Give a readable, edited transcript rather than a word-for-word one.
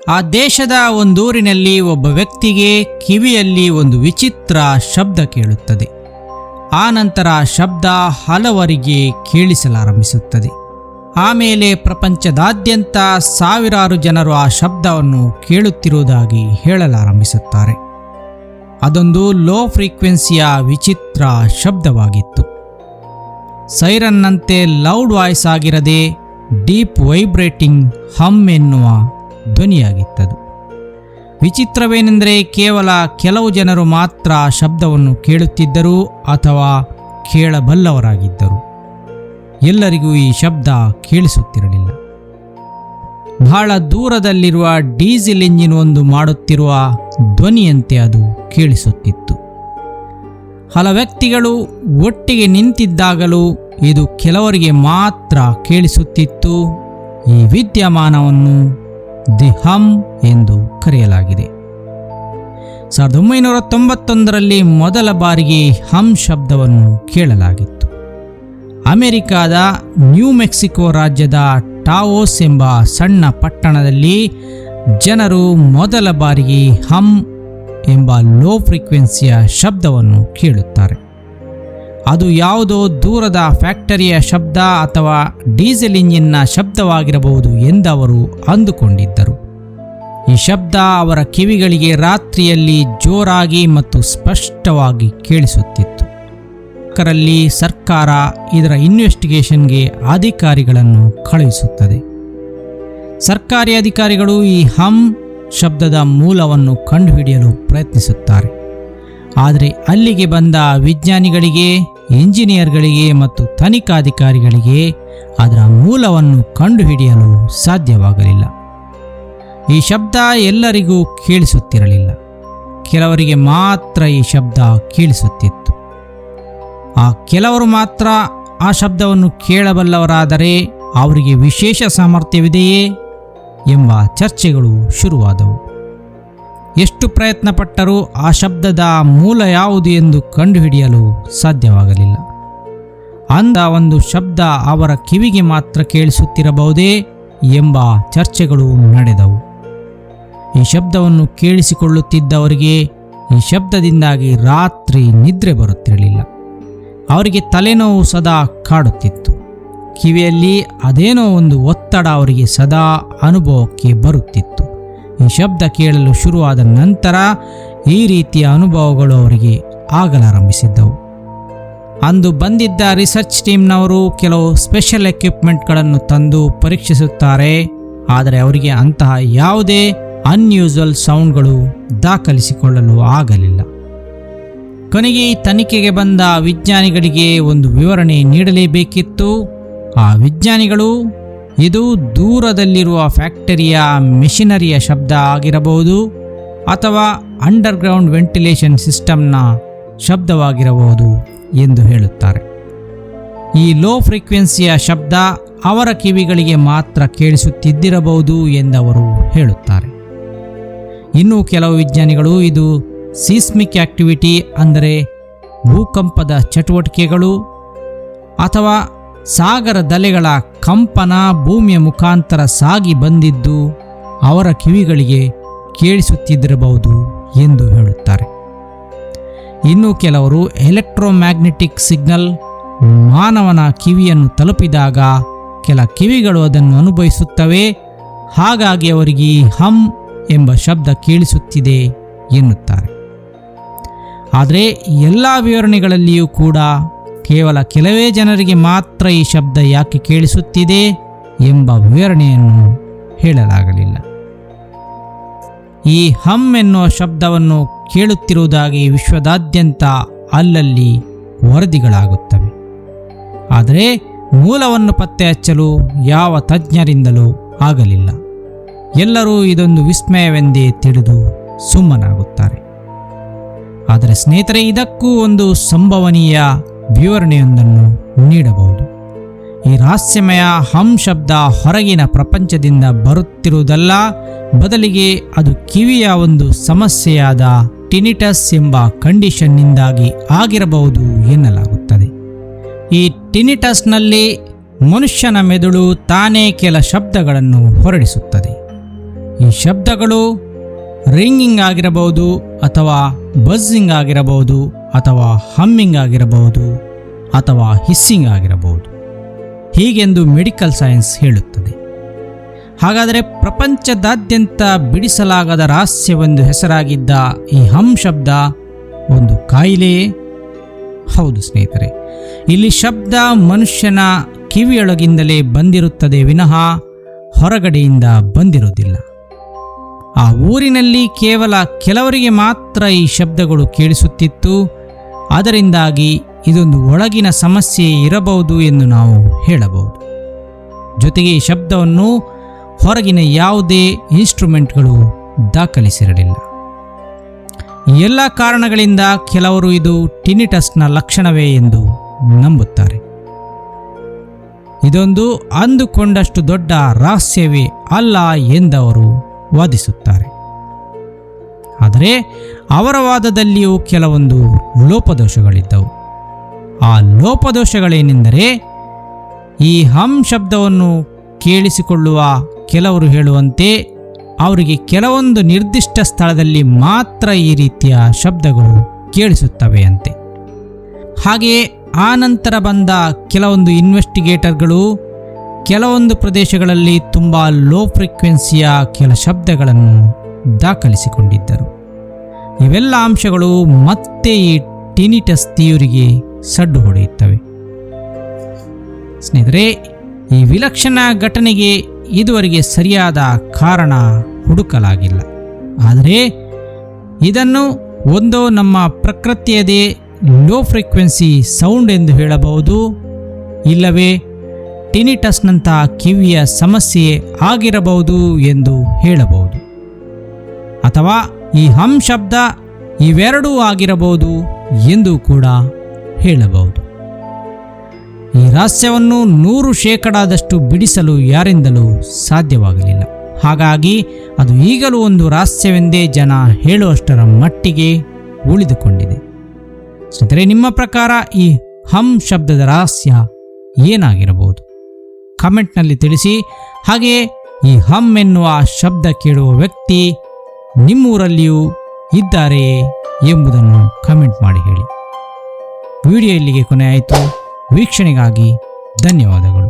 ಆ ದೇಶದ ಒಂದೂರಿನಲ್ಲಿ ಒಬ್ಬ ವ್ಯಕ್ತಿಗೆ ಕಿವಿಯಲ್ಲಿ ಒಂದು ವಿಚಿತ್ರ ಶಬ್ದ ಕೇಳುತ್ತದೆ. ಆ ನಂತರ ಶಬ್ದ ಹಲವರಿಗೆ ಕೇಳಿಸಲಾರಂಭಿಸುತ್ತದೆ. ಆಮೇಲೆ ಪ್ರಪಂಚದಾದ್ಯಂತ ಸಾವಿರಾರು ಜನರು ಆ ಶಬ್ದವನ್ನು ಕೇಳುತ್ತಿರುವುದಾಗಿ ಹೇಳಲಾರಂಭಿಸುತ್ತಾರೆ. ಅದೊಂದು ಲೋ ಫ್ರೀಕ್ವೆನ್ಸಿಯ ವಿಚಿತ್ರ ಶಬ್ದವಾಗಿತ್ತು. ಸೈರನ್ನಂತೆ ಲೌಡ್ ವಾಯ್ಸ್ ಆಗಿರದೆ ಡೀಪ್ ವೈಬ್ರೇಟಿಂಗ್ ಹಮ್ ಎನ್ನುವ ಧ್ವನಿಯಾಗಿತ್ತದು. ವಿಚಿತ್ರವೇನೆಂದರೆ ಕೇವಲ ಕೆಲವು ಜನರು ಮಾತ್ರ ಶಬ್ದವನ್ನು ಕೇಳುತ್ತಿದ್ದರು ಅಥವಾ ಕೇಳಬಲ್ಲವರಾಗಿದ್ದರು. ಎಲ್ಲರಿಗೂ ಈ ಶಬ್ದ ಕೇಳಿಸುತ್ತಿರಲಿಲ್ಲ. ಬಹಳ ದೂರದಲ್ಲಿರುವ ಡೀಸೆಲ್ ಇಂಜಿನ್ ಒಂದು ಮಾಡುತ್ತಿರುವ ಧ್ವನಿಯಂತೆ ಅದು ಕೇಳಿಸುತ್ತಿತ್ತು. ಹಲ ವ್ಯಕ್ತಿಗಳು ಒಟ್ಟಿಗೆ ನಿಂತಿದ್ದಾಗಲೂ ಇದು ಕೆಲವರಿಗೆ ಮಾತ್ರ ಕೇಳಿಸುತ್ತಿತ್ತು. ಈ ವಿದ್ಯಮಾನವನ್ನು ದಿ ಹಮ್ ಎಂದು ಕರೆಯಲಾಗಿದೆ. 1991ರಲ್ಲಿ ಮೊದಲ ಬಾರಿಗೆ ಹಮ್ ಶಬ್ದವನ್ನು ಕೇಳಲಾಗಿತ್ತು. ಅಮೆರಿಕಾದ ನ್ಯೂ ಮೆಕ್ಸಿಕೋ ರಾಜ್ಯದ ಟಾವೋಸ್ ಎಂಬ ಸಣ್ಣ ಪಟ್ಟಣದಲ್ಲಿ ಜನರು ಮೊದಲ ಬಾರಿಗೆ ಹಮ್ ಎಂಬ ಲೋ ಫ್ರೀಕ್ವೆನ್ಸಿಯ ಶಬ್ದವನ್ನು ಕೇಳುತ್ತಾರೆ. ಅದು ಯಾವುದೋ ದೂರದ ಫ್ಯಾಕ್ಟರಿಯ ಶಬ್ದ ಅಥವಾ ಡೀಸೆಲ್ ಇಂಜಿನ್ನ ಶಬ್ದವಾಗಿರಬಹುದು ಎಂದು ಅಂದುಕೊಂಡಿದ್ದರು. ಈ ಶಬ್ದ ಅವರ ಕಿವಿಗಳಿಗೆ ರಾತ್ರಿಯಲ್ಲಿ ಜೋರಾಗಿ ಮತ್ತು ಸ್ಪಷ್ಟವಾಗಿ ಕೇಳಿಸುತ್ತಿತ್ತು. ರಲ್ಲಿ ಸರ್ಕಾರ ಇದರ ಇನ್ವೆಸ್ಟಿಗೇಷನ್ಗೆ ಅಧಿಕಾರಿಗಳನ್ನು ಕಳುಹಿಸುತ್ತದೆ. ಸರ್ಕಾರಿ ಅಧಿಕಾರಿಗಳು ಈ ಹಮ್ ಶಬ್ದದ ಮೂಲವನ್ನು ಕಂಡುಹಿಡಿಯಲು ಪ್ರಯತ್ನಿಸುತ್ತಾರೆ. ಆದರೆ ಅಲ್ಲಿಗೆ ಬಂದ ವಿಜ್ಞಾನಿಗಳಿಗೆ, ಇಂಜಿನಿಯರ್ಗಳಿಗೆ ಮತ್ತು ತನಿಖಾಧಿಕಾರಿಗಳಿಗೆ ಅದರ ಮೂಲವನ್ನು ಕಂಡುಹಿಡಿಯಲು ಸಾಧ್ಯವಾಗಲಿಲ್ಲ. ಈ ಶಬ್ದ ಎಲ್ಲರಿಗೂ ಕೇಳಿಸುತ್ತಿರಲಿಲ್ಲ. ಕೆಲವರಿಗೆ ಮಾತ್ರ ಈ ಶಬ್ದ ಕೇಳಿಸುತ್ತಿತ್ತು. ಆ ಕೆಲವರು ಮಾತ್ರ ಆ ಶಬ್ದವನ್ನು ಕೇಳಬಲ್ಲವರಾದರೆ ಅವರಿಗೆ ವಿಶೇಷ ಸಾಮರ್ಥ್ಯವಿದೆಯೇ ಎಂಬ ಚರ್ಚೆಗಳು ಶುರುವಾದವು. ಎಷ್ಟು ಪ್ರಯತ್ನಪಟ್ಟರೂ ಆ ಶಬ್ದದ ಮೂಲ ಯಾವುದು ಎಂದು ಕಂಡುಹಿಡಿಯಲು ಸಾಧ್ಯವಾಗಲಿಲ್ಲ. ಅಂದ ಒಂದು ಶಬ್ದ ಅವರ ಕಿವಿಗೆ ಮಾತ್ರ ಕೇಳಿಸುತ್ತಿರಬಹುದೇ ಎಂಬ ಚರ್ಚೆಗಳು ನಡೆದವು. ಈ ಶಬ್ದವನ್ನು ಕೇಳಿಸಿಕೊಳ್ಳುತ್ತಿದ್ದವರಿಗೆ ಈ ಶಬ್ದದಿಂದಾಗಿ ರಾತ್ರಿ ನಿದ್ರೆ ಬರುತ್ತಿರಲಿಲ್ಲ. ಅವರಿಗೆ ತಲೆನೋವು ಸದಾ ಕಾಡುತ್ತಿತ್ತು. ಕಿವಿಯಲ್ಲಿ ಅದೇನೋ ಒಂದು ಒತ್ತಡ ಅವರಿಗೆ ಸದಾ ಅನುಭವಕ್ಕೆ ಬರುತ್ತಿತ್ತು. ಈ ಶಬ್ದ ಕೇಳಲು ಶುರುವಾದ ನಂತರ ಈ ರೀತಿಯ ಅನುಭವಗಳು ಅವರಿಗೆ ಆಗಲಾರಂಭಿಸಿದ್ದವು. ಅಂದು ಬಂದಿದ್ದ ರಿಸರ್ಚ್ ಟೀಮ್ನವರು ಕೆಲವು ಸ್ಪೆಷಲ್ ಎಕ್ವಿಪ್ಮೆಂಟ್ಗಳನ್ನು ತಂದು ಪರೀಕ್ಷಿಸುತ್ತಾರೆ. ಆದರೆ ಅವರಿಗೆ ಅಂತಹ ಯಾವುದೇ ಅನ್ಯೂಸುವಲ್ ಸೌಂಡ್ಗಳು ದಾಖಲಿಸಿಕೊಳ್ಳಲು ಆಗಲಿಲ್ಲ. ಕೊನೆಗೆ ಈ ತನಿಖೆಗೆ ಬಂದ ವಿಜ್ಞಾನಿಗಳಿಗೆ ಒಂದು ವಿವರಣೆ ನೀಡಲೇಬೇಕಿತ್ತು. ಆ ವಿಜ್ಞಾನಿಗಳು ಇದು ದೂರದಲ್ಲಿರುವ ಫ್ಯಾಕ್ಟರಿಯ ಮೆಷಿನರಿಯ ಶಬ್ದ ಆಗಿರಬಹುದು ಅಥವಾ ಅಂಡರ್ಗ್ರೌಂಡ್ ವೆಂಟಿಲೇಷನ್ ಸಿಸ್ಟಮ್ನ ಶಬ್ದವಾಗಿರಬಹುದು ಎಂದು ಹೇಳುತ್ತಾರೆ. ಈ ಲೋ ಫ್ರೀಕ್ವೆನ್ಸಿಯ ಶಬ್ದ ಅವರ ಕಿವಿಗಳಿಗೆ ಮಾತ್ರ ಕೇಳಿಸುತ್ತಿದ್ದಿರಬಹುದು ಎಂದವರು ಹೇಳುತ್ತಾರೆ. ಇನ್ನು ಕೆಲವು ವಿಜ್ಞಾನಿಗಳು ಇದು ಸೀಸ್ಮಿಕ್ ಆಕ್ಟಿವಿಟಿ ಅಂದರೆ ಭೂಕಂಪದ ಚಟುವಟಿಕೆಗಳು ಅಥವಾ ಸಾಗರದಲೆಗಳ ಕಂಪನ ಭೂಮಿಯ ಮುಖಾಂತರ ಸಾಗಿ ಬಂದಿದ್ದು ಅವರ ಕಿವಿಗಳಿಗೆ ಕೇಳಿಸುತ್ತಿದ್ದಿರಬಹುದು ಎಂದು ಹೇಳುತ್ತಾರೆ. ಇನ್ನು ಕೆಲವರು ಎಲೆಕ್ಟ್ರೋಮ್ಯಾಗ್ನೆಟಿಕ್ ಸಿಗ್ನಲ್ ಮಾನವನ ಕಿವಿಯನ್ನು ತಲುಪಿದಾಗ ಕೆಲ ಕಿವಿಗಳು ಅದನ್ನು ಅನುಭವಿಸುತ್ತವೆ, ಹಾಗಾಗಿ ಅವರಿಗೆ ಹಮ್ ಎಂಬ ಶಬ್ದ ಕೇಳಿಸುತ್ತಿದೆ ಎನ್ನುತ್ತಾರೆ. ಆದರೆ ಎಲ್ಲ ವಿವರಣೆಗಳಲ್ಲಿಯೂ ಕೂಡ ಕೇವಲ ಕೆಲವೇ ಜನರಿಗೆ ಮಾತ್ರ ಈ ಶಬ್ದ ಯಾಕೆ ಕೇಳಿಸುತ್ತಿದೆ ಎಂಬ ವಿವರಣೆಯನ್ನು ಹೇಳಲಾಗಲಿಲ್ಲ. ಈ ಹಮ್ ಎನ್ನುವ ಶಬ್ದವನ್ನು ಕೇಳುತ್ತಿರುವುದಾಗಿ ವಿಶ್ವದಾದ್ಯಂತ ಅಲ್ಲಲ್ಲಿ ವರದಿಗಳಾಗುತ್ತವೆ. ಆದರೆ ಮೂಲವನ್ನು ಪತ್ತೆ ಹಚ್ಚಲು ಯಾವ ತಜ್ಞರಿಂದಲೂ ಆಗಲಿಲ್ಲ. ಎಲ್ಲರೂ ಇದೊಂದು ವಿಸ್ಮಯವೆಂದೇ ತಿಳಿದು ಸುಮ್ಮನಾಗುತ್ತಾರೆ. ಆದರೆ ಸ್ನೇಹಿತರೆ, ಇದಕ್ಕೂ ಒಂದು ಸಂಭವನೀಯ ವಿವರಣೆಯೊಂದನ್ನು ನೀಡಬಹುದು. ಈ ರಹಸ್ಯಮಯ ಹಮ್ ಶಬ್ದ ಹೊರಗಿನ ಪ್ರಪಂಚದಿಂದ ಬರುತ್ತಿರುವುದಲ್ಲ, ಬದಲಿಗೆ ಅದು ಕಿವಿಯ ಒಂದು ಸಮಸ್ಯೆಯಾದ ಟಿನಿಟಸ್ ಎಂಬ ಕಂಡೀಷನ್ನಿಂದಾಗಿ ಆಗಿರಬಹುದು ಎನ್ನಲಾಗುತ್ತದೆ. ಈ ಟಿನಿಟಸ್ನಲ್ಲಿ ಮನುಷ್ಯನ ಮೆದುಳು ತಾನೇ ಕೆಲ ಶಬ್ದಗಳನ್ನು ಹೊರಡಿಸುತ್ತದೆ. ಈ ಶಬ್ದಗಳು ರಿಂಗಿಂಗ್ ಆಗಿರಬಹುದು, ಅಥವಾ ಬಜ್ಜಿಂಗ್ ಆಗಿರಬಹುದು, ಅಥವಾ ಹಮ್ಮಿಂಗ್ ಆಗಿರಬಹುದು, ಅಥವಾ ಹಿಸ್ಸಿಂಗ್ ಆಗಿರಬಹುದು, ಹೀಗೆಂದು ಮೆಡಿಕಲ್ ಸೈನ್ಸ್ ಹೇಳುತ್ತದೆ. ಹಾಗಾದರೆ ಪ್ರಪಂಚದಾದ್ಯಂತ ಬಿಡಿಸಲಾಗದ ರಹಸ್ಯವೆಂದು ಹೆಸರಾಗಿದ್ದ ಈ ಹಮ್ ಶಬ್ದ ಒಂದು ಕಾಯಿಲೆಯೇ? ಹೌದು ಸ್ನೇಹಿತರೆ, ಇಲ್ಲಿ ಶಬ್ದ ಮನುಷ್ಯನ ಕಿವಿಯೊಳಗಿಂದಲೇ ಬಂದಿರುತ್ತದೆ ವಿನಃ ಹೊರಗಡೆಯಿಂದ ಬಂದಿರುವುದಿಲ್ಲ. ಆ ಊರಿನಲ್ಲಿ ಕೇವಲ ಕೆಲವರಿಗೆ ಮಾತ್ರ ಈ ಶಬ್ದಗಳು ಕೇಳಿಸುತ್ತಿತ್ತು. ಅದರಿಂದಾಗಿ ಇದೊಂದು ಒಳಗಿನ ಸಮಸ್ಯೆ ಇರಬಹುದು ಎಂದು ನಾವು ಹೇಳಬಹುದು. ಜೊತೆಗೆ ಈ ಶಬ್ದವನ್ನು ಹೊರಗಿನ ಯಾವುದೇ ಇನ್ಸ್ಟ್ರುಮೆಂಟ್ಗಳು ದಾಖಲಿಸಿರಲಿಲ್ಲ. ಈ ಎಲ್ಲ ಕಾರಣಗಳಿಂದ ಕೆಲವರು ಇದು ಟಿನಿಟಸ್ನ ಲಕ್ಷಣವೇ ಎಂದು ನಂಬುತ್ತಾರೆ. ಇದೊಂದು ಅಂದುಕೊಂಡಷ್ಟು ದೊಡ್ಡ ರಹಸ್ಯವೇ ಅಲ್ಲ ಎಂದವರು ವಾದಿಸುತ್ತಾರೆ. ಆದರೆ ಅವರ ವಾದದಲ್ಲಿಯೂ ಕೆಲವೊಂದು ಲೋಪದೋಷಗಳಿದ್ದವು. ಆ ಲೋಪದೋಷಗಳೇನೆಂದರೆ, ಈ ಹಮ್ ಶಬ್ದವನ್ನು ಕೇಳಿಸಿಕೊಳ್ಳುವ ಕೆಲವರು ಹೇಳುವಂತೆ ಅವರಿಗೆ ಕೆಲವೊಂದು ನಿರ್ದಿಷ್ಟ ಸ್ಥಳದಲ್ಲಿ ಮಾತ್ರ ಈ ರೀತಿಯ ಶಬ್ದಗಳು ಕೇಳಿಸುತ್ತವೆಯಂತೆ. ಹಾಗೆಯೇ ಆ ನಂತರ ಬಂದ ಕೆಲವೊಂದು ಇನ್ವೆಸ್ಟಿಗೇಟರ್ಗಳು ಕೆಲವೊಂದು ಪ್ರದೇಶಗಳಲ್ಲಿ ತುಂಬ ಲೋ ಫ್ರೀಕ್ವೆನ್ಸಿಯ ಕೆಲ ಶಬ್ದಗಳನ್ನು ದಾಖಲಿಸಿಕೊಂಡಿದ್ದರು. ಇವೆಲ್ಲ ಅಂಶಗಳು ಮತ್ತೆ ಈ ಟಿನಿಟಸ್ ಥಿಯರಿಗೆ ಸಡ್ಡು ಹೊಡೆಯುತ್ತವೆ. ಸ್ನೇಹಿತರೆ, ಈ ವಿಲಕ್ಷಣ ಘಟನೆಗೆ ಇದುವರೆಗೆ ಸರಿಯಾದ ಕಾರಣ ಹುಡುಕಲಾಗಿಲ್ಲ. ಆದರೆ ಇದನ್ನು ಒಂದೋ ನಮ್ಮ ಪ್ರಕೃತಿಯದೇ ಲೋ ಫ್ರೀಕ್ವೆನ್ಸಿ ಸೌಂಡ್ ಎಂದು ಹೇಳಬಹುದು, ಇಲ್ಲವೇ ಟಿನಿಟಸ್ನಂತಹ ಕಿವಿಯ ಸಮಸ್ಯೆ ಆಗಿರಬಹುದು ಎಂದು ಹೇಳಬಹುದು, ಅಥವಾ ಈ ಹಮ್ ಶಬ್ದ ಇವೆರಡೂ ಆಗಿರಬಹುದು ಎಂದು ಕೂಡ ಹೇಳಬಹುದು. ಈ ರಹಸ್ಯವನ್ನು 100% ಬಿಡಿಸಲು ಯಾರಿಂದಲೂ ಸಾಧ್ಯವಾಗಲಿಲ್ಲ. ಹಾಗಾಗಿ ಅದು ಈಗಲೂ ಒಂದು ರಹಸ್ಯವೆಂದೇ ಜನ ಹೇಳುವಷ್ಟರ ಮಟ್ಟಿಗೆ ಉಳಿದುಕೊಂಡಿದೆ. ಸ್ನೇಹಿತರೆ, ನಿಮ್ಮ ಪ್ರಕಾರ ಈ ಹಮ್ ಶಬ್ದದ ರಹಸ್ಯ ಏನಾಗಿರಬಹುದು? ಕಮೆಂಟ್ನಲ್ಲಿ ತಿಳಿಸಿ. ಹಾಗೆಯೇ ಈ ಹಮ್ ಎನ್ನುವ ಶಬ್ದ ಕೇಳುವ ವ್ಯಕ್ತಿ ನಿಮ್ಮೂರಲ್ಲಿಯೂ ಇದ್ದಾರೆಯೇ ಎಂಬುದನ್ನು ಕಮೆಂಟ್ ಮಾಡಿ ಹೇಳಿ. ವಿಡಿಯೋ ಇಲ್ಲಿಗೆ ಕೊನೆಯಾಯಿತು. ವೀಕ್ಷಣೆಗಾಗಿ ಧನ್ಯವಾದಗಳು.